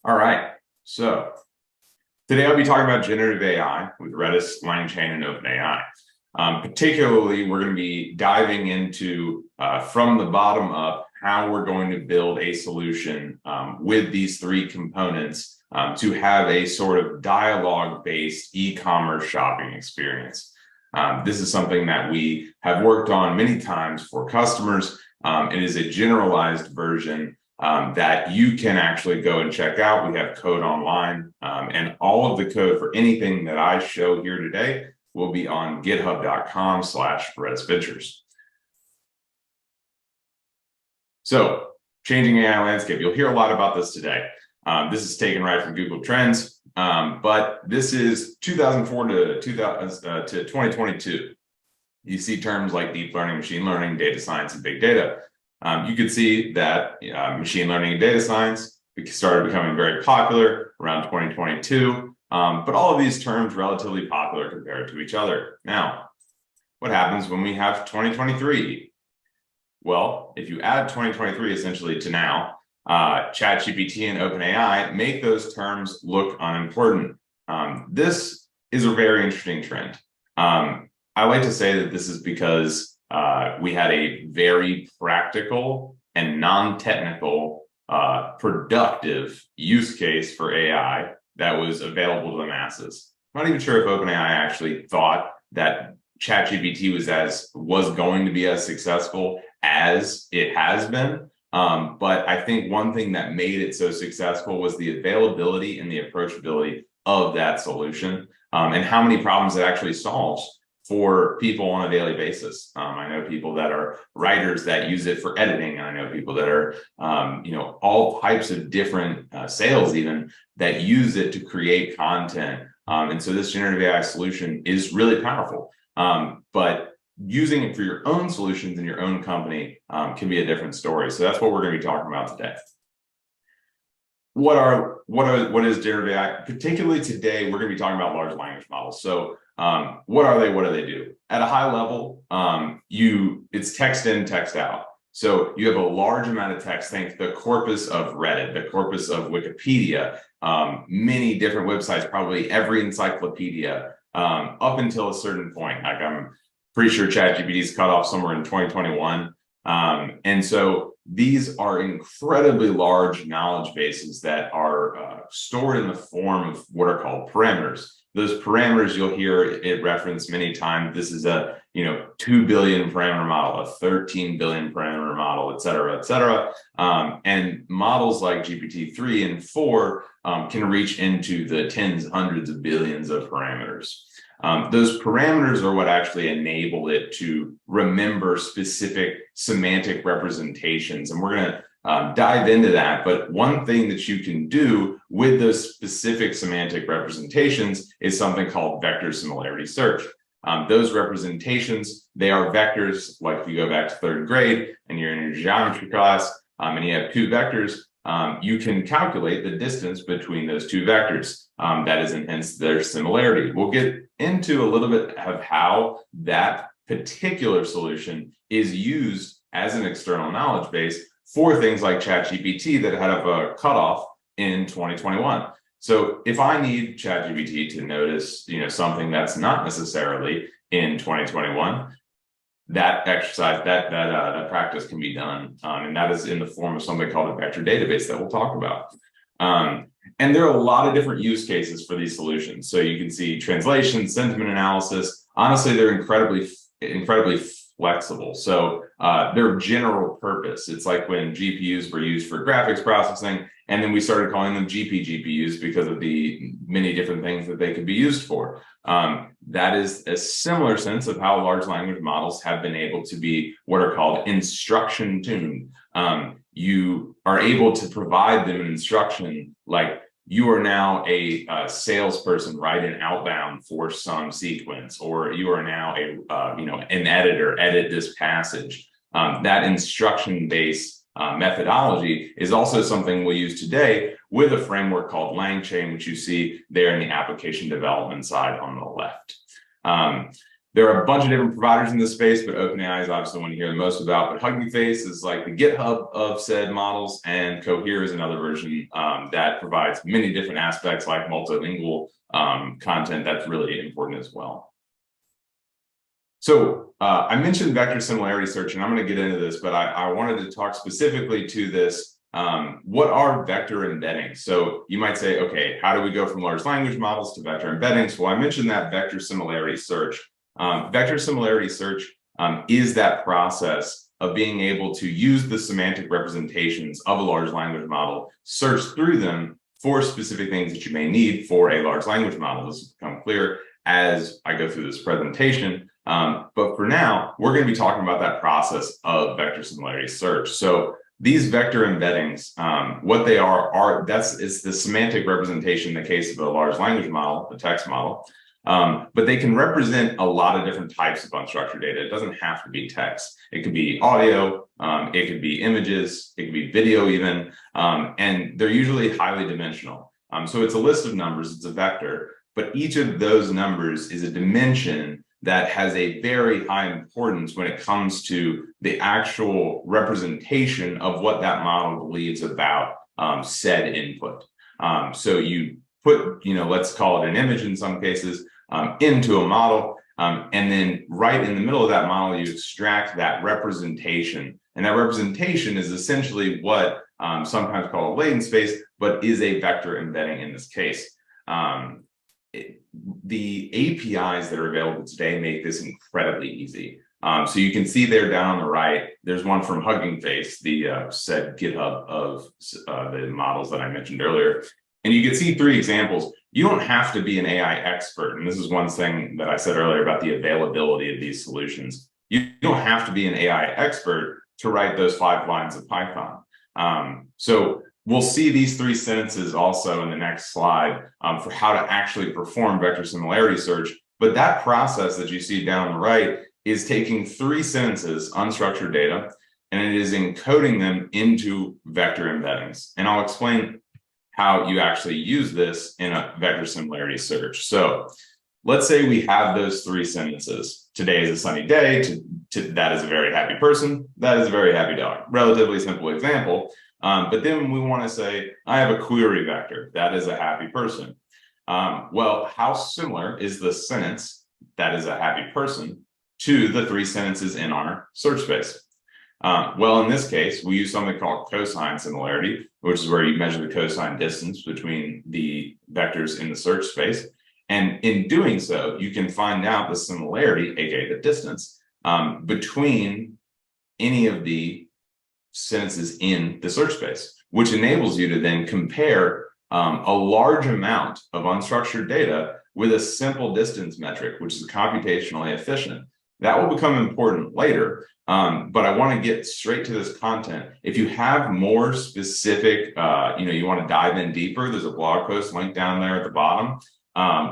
All right, so today I'll be talking about generative AI with Redis, LangChain, and OpenAI. Particularly, we're going to be diving into, from the bottom up, how we're going to build a solution with these three components to have a sort of dialogue-based e-commerce shopping experience. This is something that we have worked on many times for customers. It is a generalized version that you can actually go and check out. We have code online, and all of the code for anything that I show here today will be on github.com/RedisVentures. So, changing AI landscape. You'll hear a lot about this today. This is taken right from Google Trends, but this is 2004 to 2022. You see terms like deep learning, machine learning, data science, and big data. You could see that machine learning and data science started becoming very popular around 2022, but all of these terms relatively popular compared to each other. Now, what happens when we have 2023? Well, if you add 2023 essentially to now, ChatGPT and OpenAI make those terms look unimportant. This is a very interesting trend. I like to say that this is because we had a very practical and non-technical productive use case for AI that was available to the masses. I'm not even sure if OpenAI actually thought that ChatGPT was going to be as successful as it has been. But I think one thing that made it so successful was the availability and the approachability of that solution, and how many problems it actually solves for people on a daily basis. I know people that are writers that use it for editing. And I know people that are, all types of different sales even that use it to create content. And so this generative AI solution is really powerful. But using it for your own solutions in your own company can be a different story. So that's what we're going to be talking about today. What is generative AI? Particularly today, we're going to be talking about large language models. So what are they? What do they do? At a high level, it's text in, text out. So you have a large amount of text. Think the corpus of Reddit, the corpus of Wikipedia, many different websites, probably every encyclopedia, up until a certain point. Like I'm pretty sure ChatGPT's cut off somewhere in 2021. And so these are incredibly large knowledge bases that are stored in the form of what are called parameters. Those parameters, you'll hear it referenced many times. This is a 2 billion parameter model, a 13 billion parameter model, et cetera, et cetera. And models like GPT-3 and 4 can reach into the tens, hundreds of billions of parameters. Those parameters are what actually enable it to remember specific semantic representations. And we're going to dive into that. But one thing that you can do with those specific semantic representations is something called Vector Similarity Search. Those representations, they are vectors. Like if you go back to third grade and you're in your geometry class and you have two vectors, you can calculate the distance between those two vectors. That is, and hence their similarity. We'll get into a little bit of how that particular solution is used as an external knowledge base for things like ChatGPT that had a cutoff in 2021. So if I need ChatGPT to notice, something that's not necessarily in 2021, that exercise, that practice can be done, and that is in the form of something called a vector database that we'll talk about. And there are a lot of different use cases for these solutions. So you can see translation, sentiment analysis. Honestly, they're incredibly flexible. So they're general purpose. It's like when GPUs were used for graphics processing, and then we started calling them GPUs because of the many different things that they could be used for. That is a similar sense of how large language models have been able to be what are called instruction tuned. You are able to provide them an instruction like, you are now a salesperson, write an outbound for some sequence, or you are now an editor, edit this passage. That instruction-based methodology is also something we use today with a framework called LangChain, which you see there in the application development side on the left. There are a bunch of different providers in this space, but OpenAI is obviously the one you hear the most about. But Hugging Face is like the GitHub of said models, and Cohere is another version that provides many different aspects like multilingual content that's really important as well. So I mentioned vector similarity search, and I'm going to get into this, but I wanted to talk specifically to this. What are vector embeddings? So you might say, okay, how do we go from large language models to vector embeddings? Well, I mentioned that vector similarity search. Vector similarity search is that process of being able to use the semantic representations of a large language model, search through them for specific things that you may need for a large language model. This will become clear as I go through this presentation. But for now, we're going to be talking about that process of vector similarity search. So these vector embeddings, what they are it's the semantic representation in the case of a large language model, a text model. But they can represent a lot of different types of unstructured data. It doesn't have to be text. It could be audio, it could be images, it could be video even, and they're usually highly dimensional. So it's a list of numbers, it's a vector, but each of those numbers is a dimension that has a very high importance when it comes to the actual representation of what that model believes about said input. So you put, let's call it an image in some cases, into a model, and then right in the middle of that model, you extract that representation. And that representation is essentially what sometimes called a latent space, but is a vector embedding in this case. The APIs that are available today make this incredibly easy. So you can see there down on the right, there's one from Hugging Face, the said GitHub of the models that I mentioned earlier. And you can see 3 examples. You don't have to be an AI expert. And this is one thing that I said earlier about the availability of these solutions. You don't have to be an AI expert to write those 5 lines of Python. So we'll see these 3 sentences also in the next slide for how to actually perform vector similarity search. But that process that you see down the right is taking 3 sentences, unstructured data, and it is encoding them into vector embeddings. And I'll explain how you actually use this in a vector similarity search. So let's say we have those 3 sentences. Today is a sunny day. That is a very happy person. That is a very happy dog. Relatively simple example. But then we want to say, I have a query vector. That is a happy person. Well, how similar is the sentence, that is a happy person, to the 3 sentences in our search space? Well, in this case, we use something called cosine similarity, which is where you measure the cosine distance between the vectors in the search space. And in doing so, you can find out the similarity, aka the distance, between any of the sentences in the search space, which enables you to then compare a large amount of unstructured data with a simple distance metric, which is computationally efficient. That will become important later, but I want to get straight to this content. If you have more specific, you want to dive in deeper, there's a blog post linked down there at the bottom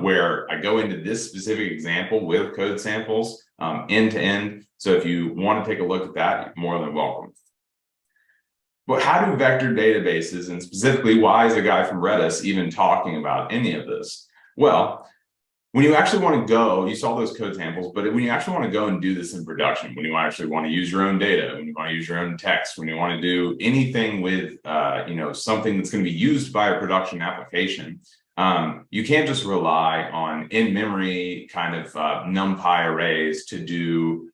where I go into this specific example with code samples end to end. So if you want to take a look at that, you're more than welcome. But how do vector databases, and specifically, why is a guy from Redis even talking about any of this? Well, when you actually want to go, you saw those code samples, but when you actually want to go and do this in production, when you actually want to use your own data, when you want to use your own text, when you want to do anything with, something that's going to be used by a production application, you can't just rely on in-memory kind of NumPy arrays to do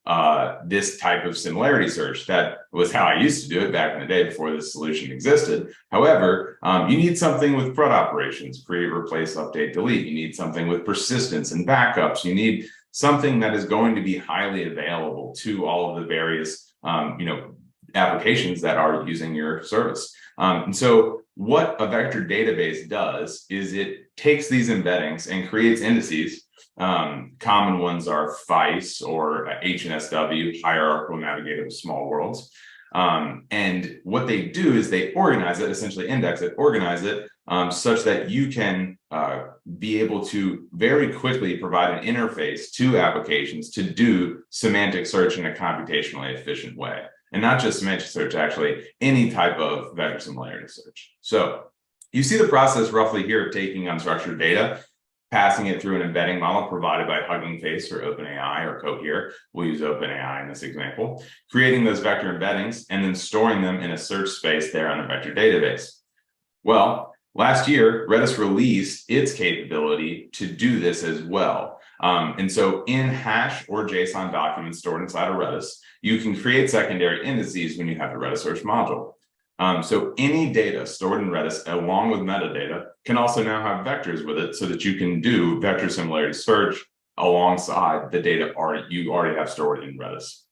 this type of similarity search. That was how I used to do it back in the day before this solution existed. However, you need something with CRUD operations, create, replace, update, delete. You need something with persistence and backups. You need something that is going to be highly available to all of the various applications that are using your service. And so what a vector database does is it takes these embeddings and creates indices. Common ones are FICE or HNSW, hierarchical navigative small worlds. And what they do is they organize it, essentially index it, organize it, such that you can be able to very quickly provide an interface to applications to do semantic search in a computationally efficient way. And not just semantic search, actually, any type of vector similarity search. So you see the process roughly here of taking unstructured data. passing it through an embedding model provided by Hugging Face or OpenAI or Cohere. We'll use OpenAI in this example, creating those vector embeddings and then storing them in a search space there on a vector database. Well, last year, Redis released its capability to do this as well. And so in hash or JSON documents stored inside of Redis, you can create secondary indices when you have the Redis search module. So any data stored in Redis along with metadata can also now have vectors with it so that you can do vector similarity search alongside the data you already have stored in Redis.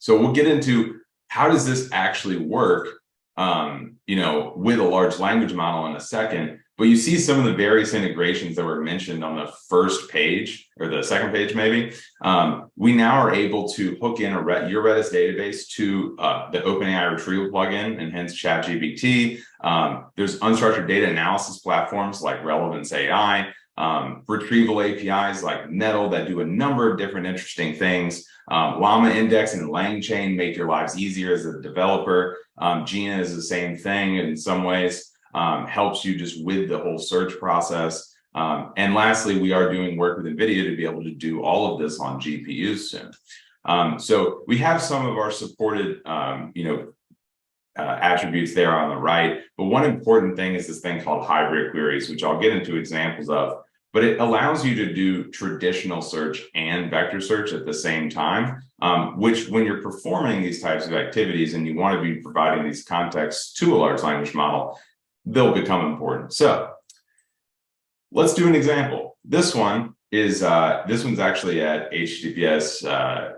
So we'll get into how does this actually work, with a large language model in a second. But you see some of the various integrations that were mentioned on the first page or the second page, maybe. We now are able to hook in your Redis database to the OpenAI retrieval plugin and hence ChatGPT. There's unstructured data analysis platforms like Relevance AI, retrieval APIs like Nettle that do a number of different interesting things. Llama Index and LangChain make your lives easier as a developer. Gina is the same thing in some ways. Helps you just with the whole search process. And lastly, we are doing work with NVIDIA to be able to do all of this on GPUs soon. So we have some of our supported, attributes there on the right. But one important thing is this thing called hybrid queries, which I'll get into examples of. But it allows you to do traditional search and vector search at the same time, which when you're performing these types of activities and you want to be providing these contexts to a large language model, they'll become important. So let's do an example. This one is this one's actually at https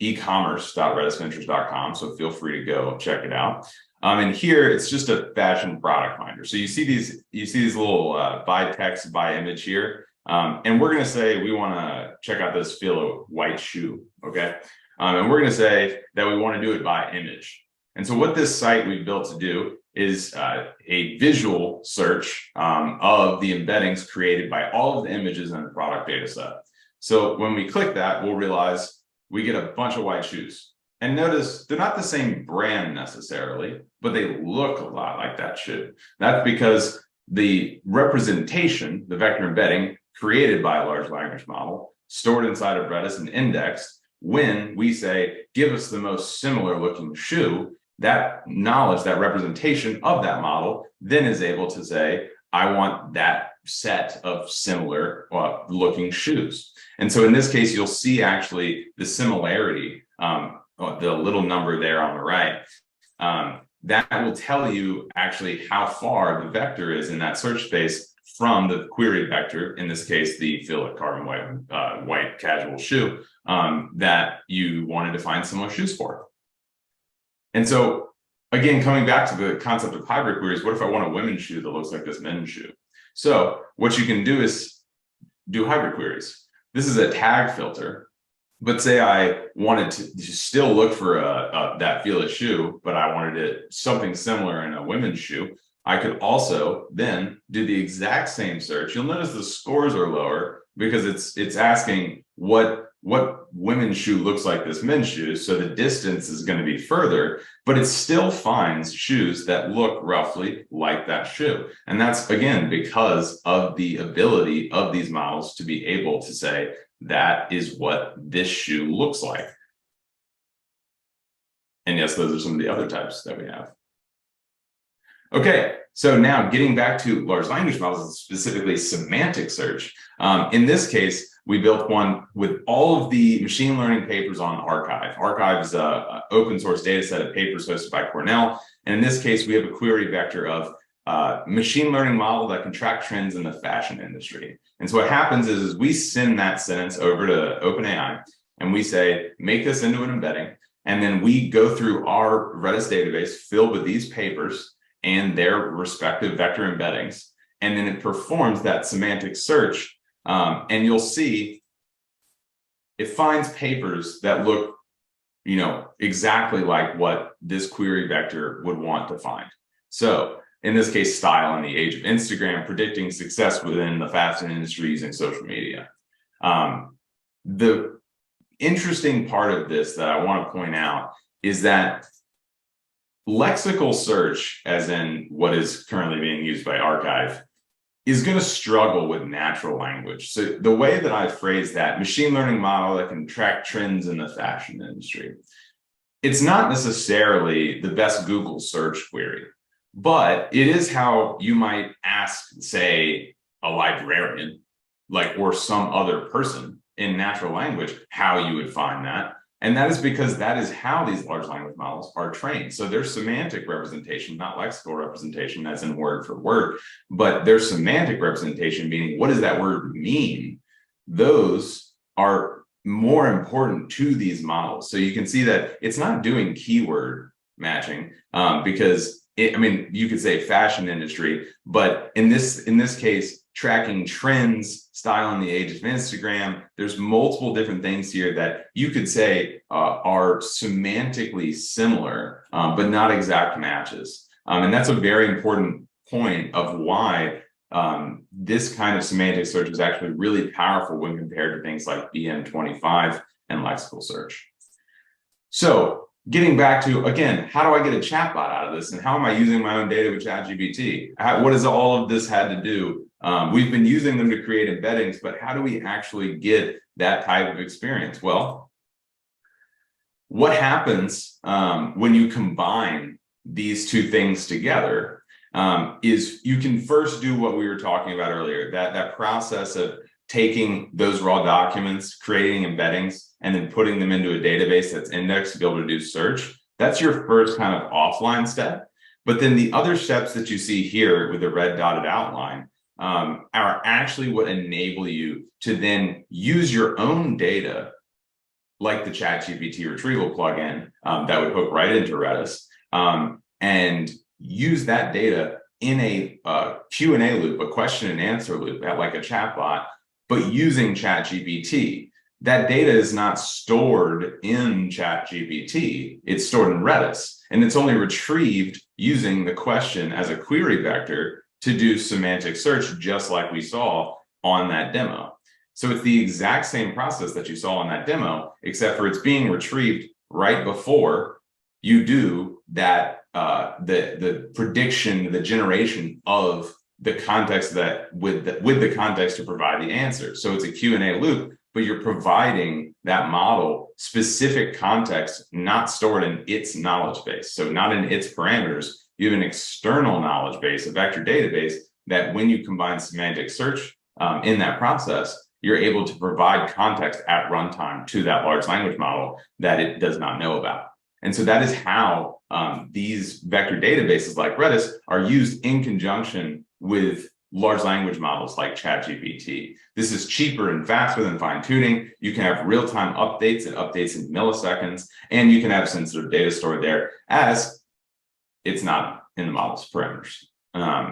ecommerce.redisventures.com. So feel free to go check it out. And here it's just a fashion product finder. So you see these little by text, by image here. And we're going to say we want to check out this Philo white shoe. Okay. And we're going to say that we want to do it by image. And so what this site we've built to do is a visual search of the embeddings created by all of the images in the product data set. So when we click that, we'll realize we get a bunch of white shoes. And notice they're not the same brand necessarily, but they look a lot like that shoe. That's because the representation, the vector embedding created by a large language model, stored inside of Redis and indexed, when we say, give us the most similar looking shoe, that knowledge, that representation of that model then is able to say, I want that set of similar looking shoes. And so in this case, you'll see actually the similarity, the little number there on the right, that will tell you actually how far the vector is in that search space from the query vector, in this case, the fillet carbon white casual shoe that you wanted to find similar shoes for. And so, again, coming back to the concept of hybrid queries, what if I want a women's shoe that looks like this men's shoe? So what you can do is do hybrid queries. This is a tag filter, but say I wanted to still look for that fillet shoe, but I wanted it something similar in a women's shoe. I could also then do the exact same search. You'll notice the scores are lower because it's asking what women's shoe looks like this men's shoe. So the distance is going to be further, but it still finds shoes that look roughly like that shoe. And that's, again, because of the ability of these models to be able to say, that is what this shoe looks like. And yes, those are some of the other types that we have. Okay, so now getting back to large language models, specifically semantic search. In this case, we built one with all of the machine learning papers on Archive. Archive is an open source data set of papers hosted by Cornell. And in this case, we have a query vector of machine learning model that can track trends in the fashion industry. And so what happens is we send that sentence over to OpenAI and we say, make this into an embedding. And then we go through our Redis database filled with these papers and their respective vector embeddings. And then it performs that semantic search. And you'll see it finds papers that look, exactly like what this query vector would want to find. So in this case, style in the age of Instagram, predicting success within the fashion industry using social media. The interesting part of this that I want to point out is that lexical search, as in what is currently being used by Archive, is going to struggle with natural language. So the way that I phrase that, machine learning model that can track trends in the fashion industry, it's not necessarily the best Google search query, but it is how you might ask, say, a librarian, like, or some other person in natural language, how you would find that. And that is because that is how these large language models are trained. So their semantic representation, not lexical representation as in word for word, but their semantic representation, meaning what does that word mean? Those are more important to these models. So you can see that it's not doing keyword matching because you could say fashion industry, but in this case, tracking trends, style in the age of Instagram. There's multiple different things here that you could say are semantically similar, but not exact matches. And that's a very important point of why this kind of semantic search is actually really powerful when compared to things like BM25 and lexical search. So getting back to, again, how do I get a chatbot out of this? And how am I using my own data with ChatGPT? What does all of this had to do? We've been using them to create embeddings, but how do we actually get that type of experience? Well, what happens when you combine these two things together is you can first do what we were talking about earlier, that process of taking those raw documents, creating embeddings, and then putting them into a database that's indexed to be able to do search. That's your first kind of offline step. But then the other steps that you see here with the red dotted outline are actually what enable you to then use your own data, like the ChatGPT retrieval plugin that would hook right into Redis, and use that data in a Q&A loop, a question and answer loop, like a chatbot, but using ChatGPT. That data is not stored in ChatGPT, it's stored in Redis, and it's only retrieved using the question as a query vector to do semantic search, just like we saw on that demo. So it's the exact same process that you saw on that demo, except for it's being retrieved right before you do that, the prediction, the generation of the context that with the context to provide the answer. So it's a Q&A loop, but you're providing that model specific context not stored in its knowledge base. So not in its parameters. You have an external knowledge base, a vector database, that when you combine semantic search in that process, you're able to provide context at runtime to that large language model that it does not know about. And so that is how these vector databases like Redis are used in conjunction with large language models like ChatGPT. This is cheaper and faster than fine tuning. You can have real-time updates. It updates in milliseconds, and you can have sensitive data stored there as it's not in the model's parameters.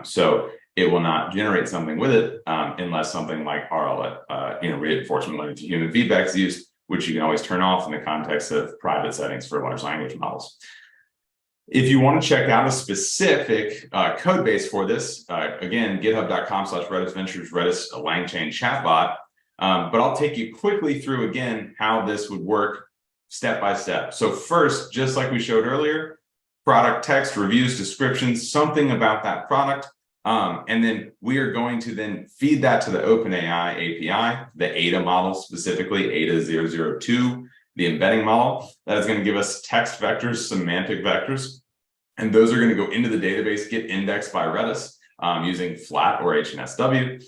So it will not generate something with it unless something like reinforcement learning to human feedback is used, which you can always turn off in the context of private settings for large language models. If you want to check out a specific code base for this, again, github.com/RedisVentures, Redis, a LangChain chatbot. But I'll take you quickly through, again, how this would work step by step. So first, just like we showed earlier, product text, reviews, descriptions, something about that product. And then we are going to then feed that to the OpenAI API, the ADA model, specifically ADA 002, the embedding model. That is going to give us text vectors, semantic vectors, and those are going to go into the database, get indexed by Redis using FLAT or HNSW.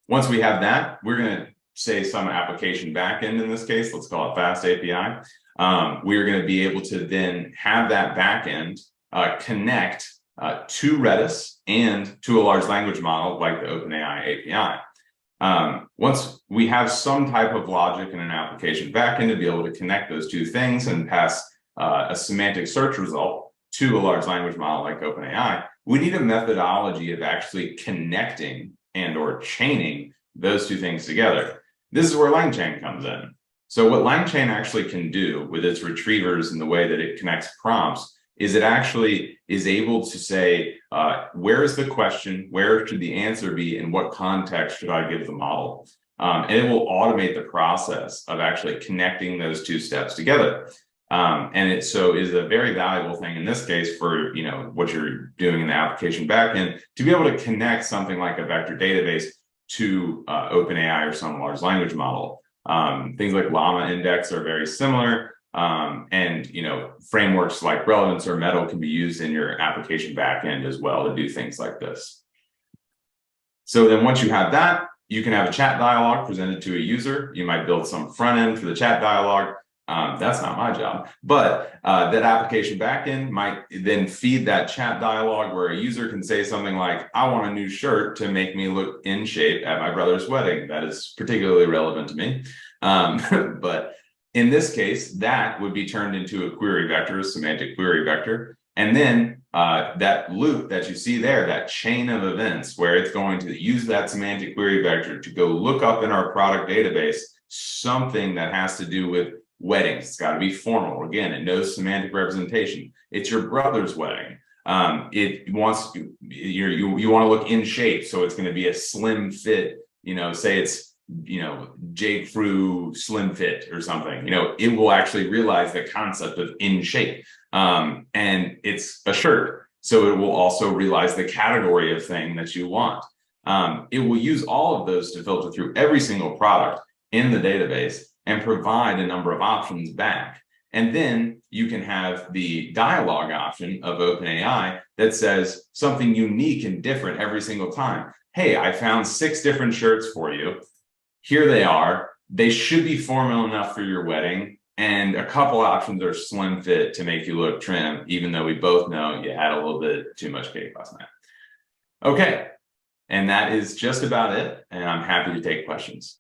Once we have that, we're going to say some application backend in this case, let's call it Fast API. We are going to be able to then have that backend connect to Redis and to a large language model like the OpenAI API. Once we have some type of logic in an application backend to be able to connect those two things and pass a semantic search result to a large language model like OpenAI, we need a methodology of actually connecting and or chaining those two things together. This is where LangChain comes in. So what LangChain actually can do with its retrievers and the way that it connects prompts is it actually is able to say, where is the question, where should the answer be, and what context should I give the model? And it will automate the process of actually connecting those two steps together. And it so is a very valuable thing in this case for, what you're doing in the application backend to be able to connect something like a vector database to OpenAI or some large language model. Things like Llama Index are very similar. And frameworks like Relevance or Metal can be used in your application backend as well to do things like this. So then once you have that, you can have a chat dialog presented to a user. You might build some front end for the chat dialog. That's not my job, but that application backend might then feed that chat dialog where a user can say something like, I want a new shirt to make me look in shape at my brother's wedding. That is particularly relevant to me. But in this case, that would be turned into a query vector, a semantic query vector. And then that loop that you see there, that chain of events where it's going to use that semantic query vector to go look up in our product database something that has to do with weddings. It's got to be formal. Again, it knows semantic representation. It's your brother's wedding. It wants you want to look in shape, so it's going to be a slim fit. Say it's J. Crew slim fit or something. It will actually realize the concept of in shape, and it's a shirt, so it will also realize the category of thing that you want. It will use all of those to filter through every single product in the database and provide a number of options back. And then you can have the dialogue option of OpenAI that says something unique and different every single time. Hey, I found 6 different shirts for you. Here they are. They should be formal enough for your wedding. And a couple options are slim fit to make you look trim, even though we both know you had a little bit too much cake last night. Okay. And that is just about it. And I'm happy to take questions.